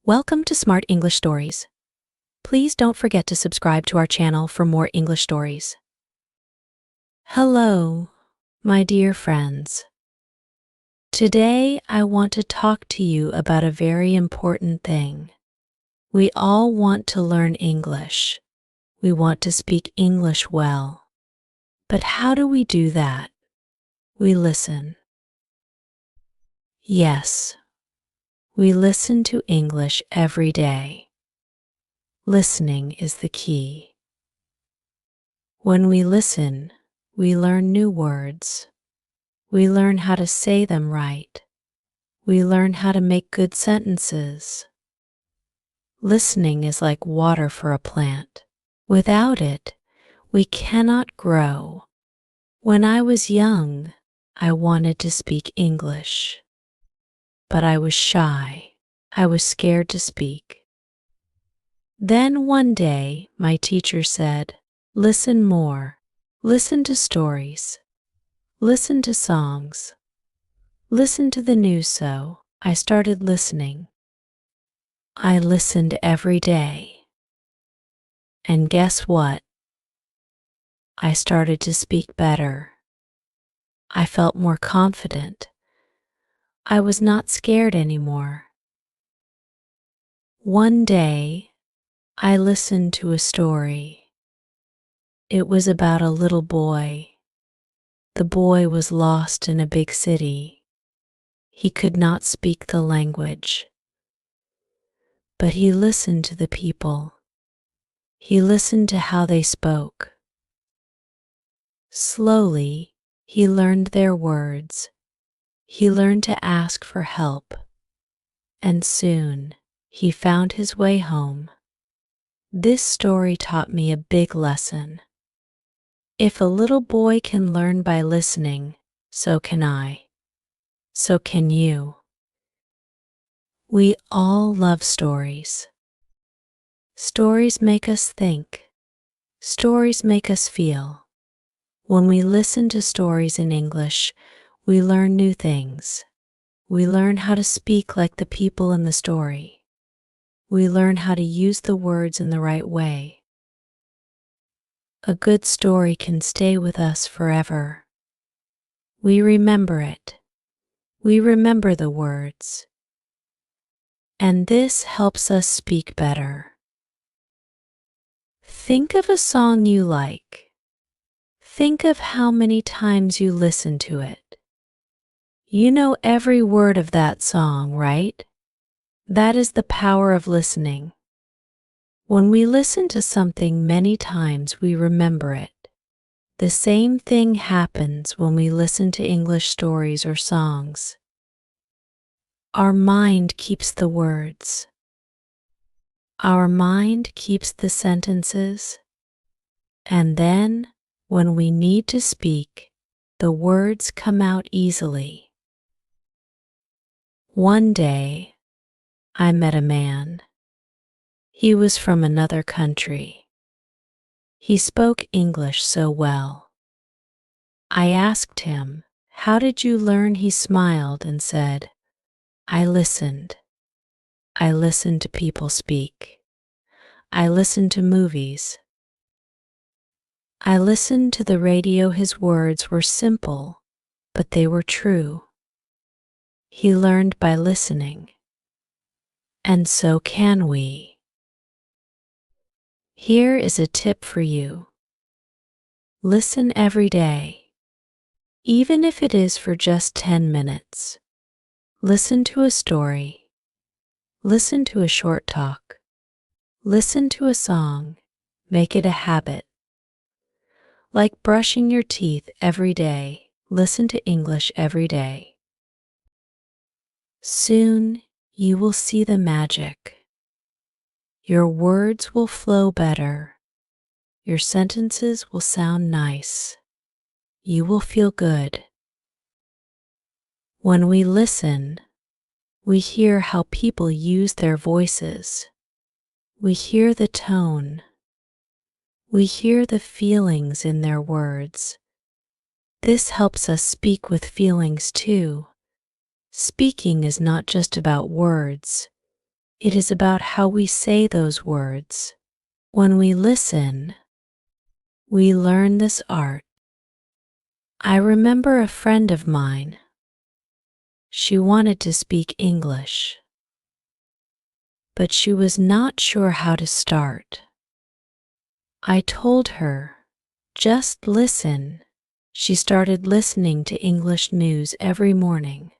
Welcome to Smart English Stories. Please don't forget to subscribe to our channel for more English stories. Hello, my dear friends. Today I want to talk to you about a very important thing. We all want to learn English. We want to speak English well. But how do we do that? We listen. Yes, we listen to English every day. Listening is the key. When we listen, we learn new words. We learn how to say them right. We learn how to make good sentences. Listening is like water for a plant. Without it, we cannot grow. When I was young, I wanted to speak English. But I was shy. I was scared to speak. Then one day, my teacher said, "Listen more. Listen to stories. Listen to songs. Listen to the news." So I started listening. I listened every day. And guess what? I started to speak better. I felt more confident. I was not scared anymore. One day, I listened to a story. It was about a little boy. The boy was lost in a big city. He could not speak the language. But he listened to the people. He listened to how they spoke. Slowly, he learned their words. He learned to ask for help. And soon, he found his way home. This story taught me a big lesson. If a little boy can learn by listening, so can I. So can you. We all love stories. Stories make us think. Stories make us feel. When we listen to stories in English, we learn new things. We learn how to speak like the people in the story. We learn how to use the words in the right way. A good story can stay with us forever. We remember it. We remember the words. And this helps us speak better. Think of a song you like. Think of how many times you listen to it. You know every word of that song, right? That is the power of listening. When we listen to something many times, we remember it. The same thing happens when we listen to English stories or songs. Our mind keeps the words. Our mind keeps the sentences. And then, when we need to speak, the words come out easily. One day, I met a man. He was from another country. He spoke English so well. I asked him, "How did you learn?" He smiled and said, "I listened. I listened to people speak. I listened to movies. I listened to the radio." His words were simple, but they were true. He learned by listening. And so can we. Here is a tip for you. Listen every day, even if it is for just 10 minutes. Listen to a story. Listen to a short talk. Listen to a song. Make it a habit. Like brushing your teeth every day, listen to English every day. Soon you will see the magic. Your words will flow better. Your sentences will sound nice. You will feel good. When we listen, we hear how people use their voices. We hear the tone. We hear the feelings in their words. This helps us speak with feelings too. Speaking is not just about words. It is about how we say those words. When we listen, we learn this art. I remember a friend of mine. She wanted to speak English, but she was not sure how to start. I told her, just listen. She started listening to English news every morning.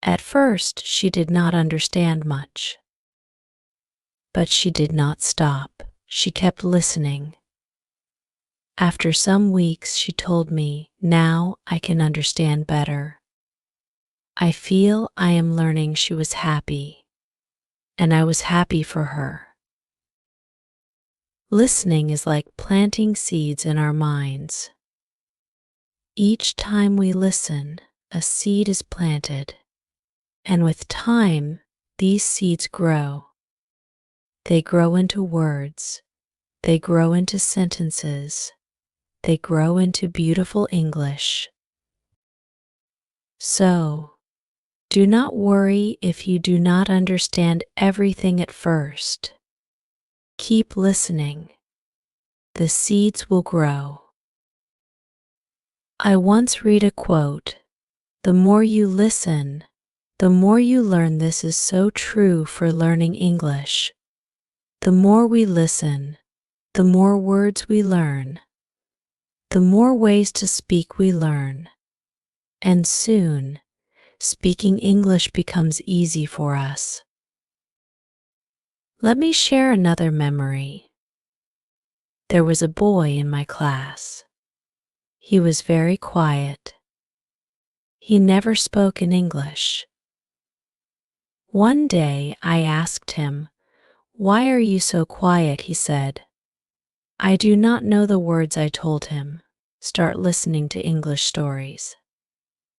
At first, she did not understand much, but she did not stop. She kept listening. After some weeks, she told me, now I can understand better. I feel I am learning. She was happy, and I was happy for her. Listening is like planting seeds in our minds. Each time we listen, a seed is planted, and with time, these seeds grow. They grow into words, they grow into sentences, they grow into beautiful English. So, do not worry if you do not understand everything at first. Keep listening. The seeds will grow. I once read a quote, "The more you listen, the more you learn." This is so true for learning English. The more we listen, the more words we learn, the more ways to speak we learn, and soon, speaking English becomes easy for us. Let me share another memory. There was a boy in my class. He was very quiet. He never spoke in English. One day I asked him, "Why are you so quiet?" He said, "I do not know the words." I told him, "Start listening to English stories.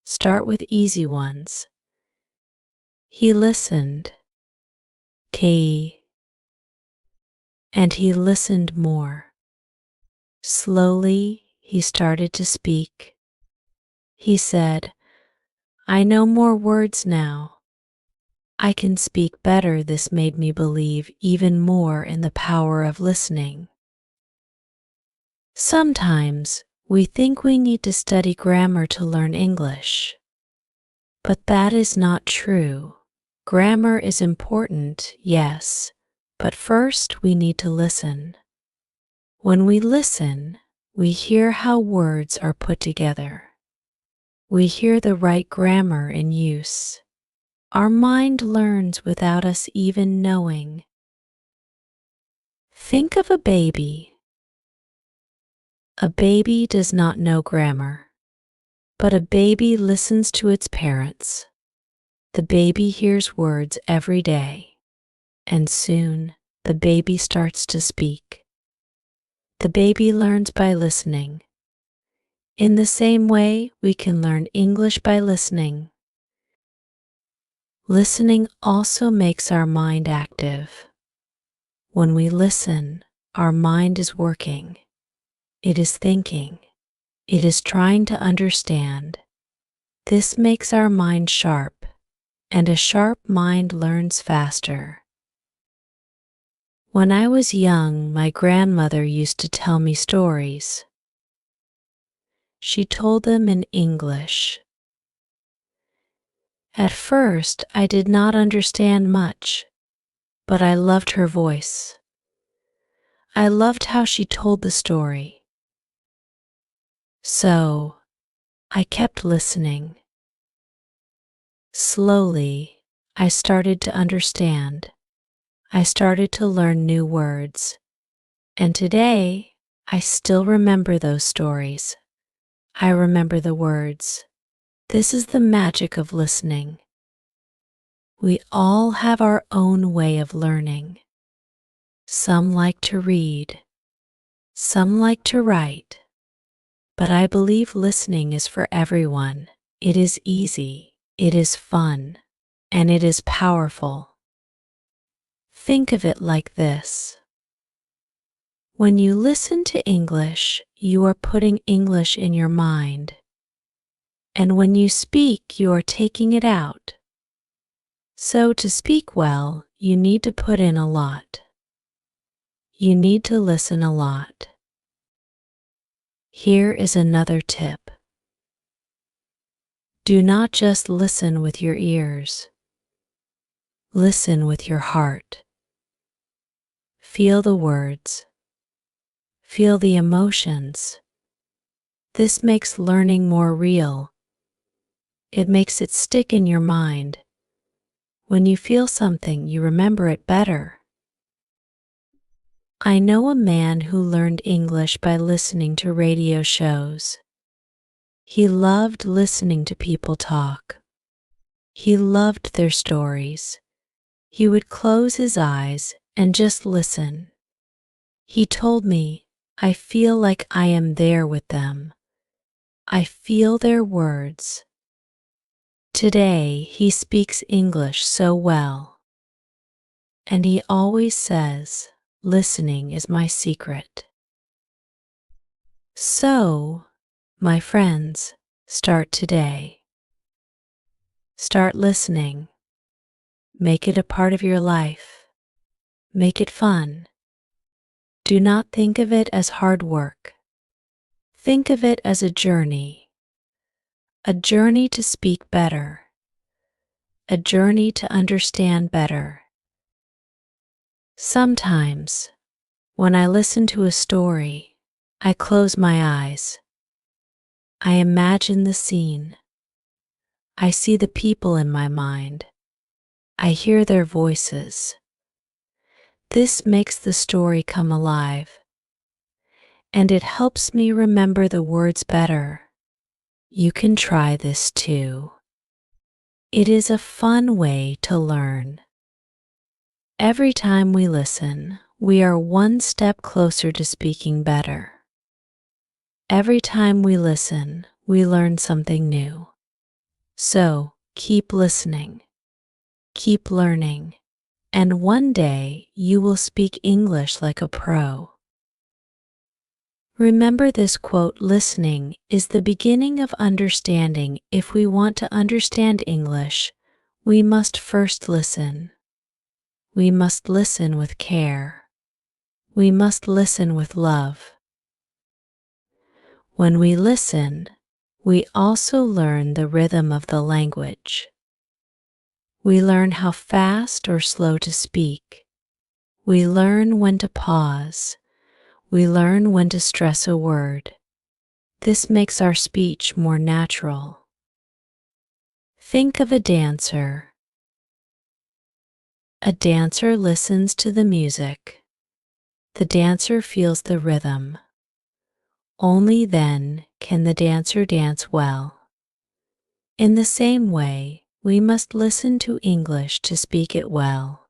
Start with easy ones." He listened. K. And he listened more. Slowly, he started to speak. He said, "I know more words now. I can speak better." This made me believe even more in the power of listening. Sometimes we think we need to study grammar to learn English, but that is not true. Grammar is important, yes, but first we need to listen. When we listen, we hear how words are put together. We hear the right grammar in use. Our mind learns without us even knowing. Think of a baby. A baby does not know grammar, but a baby listens to its parents. The baby hears words every day, and soon the baby starts to speak. The baby learns by listening. In the same way, we can learn English by listening. Listening also makes our mind active. When we listen, our mind is working. It is thinking. It is trying to understand. This makes our mind sharp, and a sharp mind learns faster. When I was young, my grandmother used to tell me stories. She told them in English. At first, I did not understand much, but I loved her voice. I loved how she told the story. So, I kept listening. Slowly, I started to understand. I started to learn new words. And today, I still remember those stories. I remember the words. This is the magic of listening. We all have our own way of learning. Some like to read. Some like to write. But I believe listening is for everyone. It is easy, it is fun, and it is powerful. Think of it like this. When you listen to English, you are putting English in your mind. And when you speak, you are taking it out. So to speak well, you need to put in a lot. You need to listen a lot. Here is another tip. Do not just listen with your ears. Listen with your heart. Feel the words. Feel the emotions. This makes learning more real. It makes it stick in your mind. When you feel something, you remember it better. I know a man who learned English by listening to radio shows. He loved listening to people talk. He loved their stories. He would close his eyes and just listen. He told me, I feel like I am there with them. I feel their words. Today he speaks English so well. And he always says, listening is my secret. So, my friends, start today. Start listening. Make it a part of your life. Make it fun. Do not think of it as hard work. Think of it as a journey to speak better, a journey to understand better. Sometimes, when I listen to a story, I close my eyes. I imagine the scene. I see the people in my mind. I hear their voices. This makes the story come alive, and it helps me remember the words better. You can try this too. It is a fun way to learn. Every time we listen, we are one step closer to speaking better. Every time we listen, we learn something new. So, keep listening. Keep learning. And one day, you will speak English like a pro. Remember this quote, listening is the beginning of understanding. If we want to understand English, we must first listen. We must listen with care. We must listen with love. When we listen, we also learn the rhythm of the language. We learn how fast or slow to speak. We learn when to pause. We learn when to stress a word. This makes our speech more natural. Think of a dancer. A dancer listens to the music. The dancer feels the rhythm. Only then can the dancer dance well. In the same way, we must listen to English to speak it well.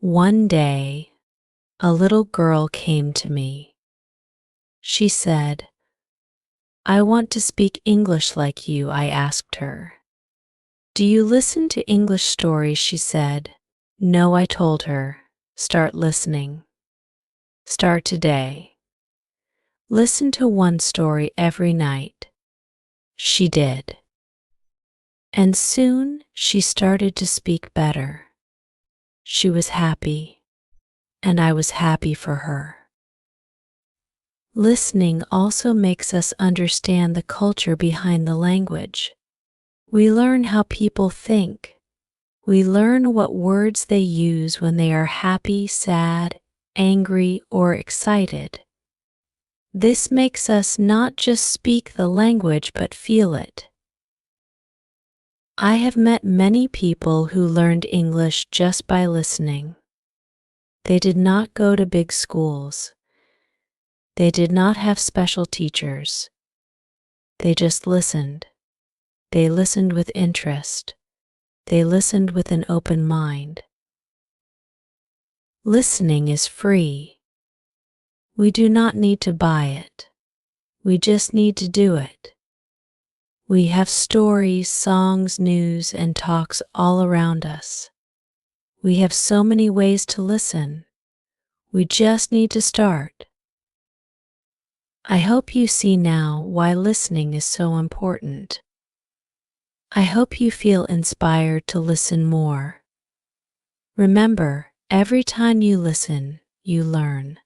One day, a little girl came to me. She said, I want to speak English like you. I asked her. Do you listen to English stories? She said. No, I told her. Start listening. Start today. Listen to one story every night. She did. And soon she started to speak better. She was happy, and I was happy for her. Listening also makes us understand the culture behind the language. We learn how people think. We learn what words they use when they are happy, sad, angry, or excited. This makes us not just speak the language but feel it. I have met many people who learned English just by listening. They did not go to big schools. They did not have special teachers. They just listened. They listened with interest. They listened with an open mind. Listening is free. We do not need to buy it. We just need to do it. We have stories, songs, news, and talks all around us. We have so many ways to listen. We just need to start. I hope you see now why listening is so important. I hope you feel inspired to listen more. Remember, every time you listen, you learn.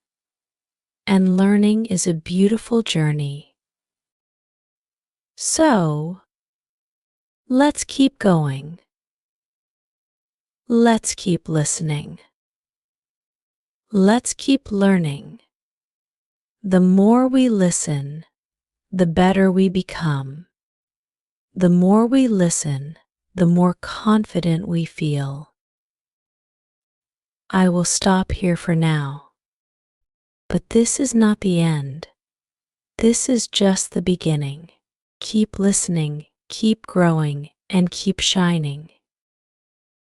And learning is a beautiful journey. So, let's keep going. Let's keep listening. Let's keep learning. The more we listen, the better we become. The more we listen, the more confident we feel. I will stop here for now. But this is not the end. This is just the beginning. Keep listening, keep growing, and keep shining.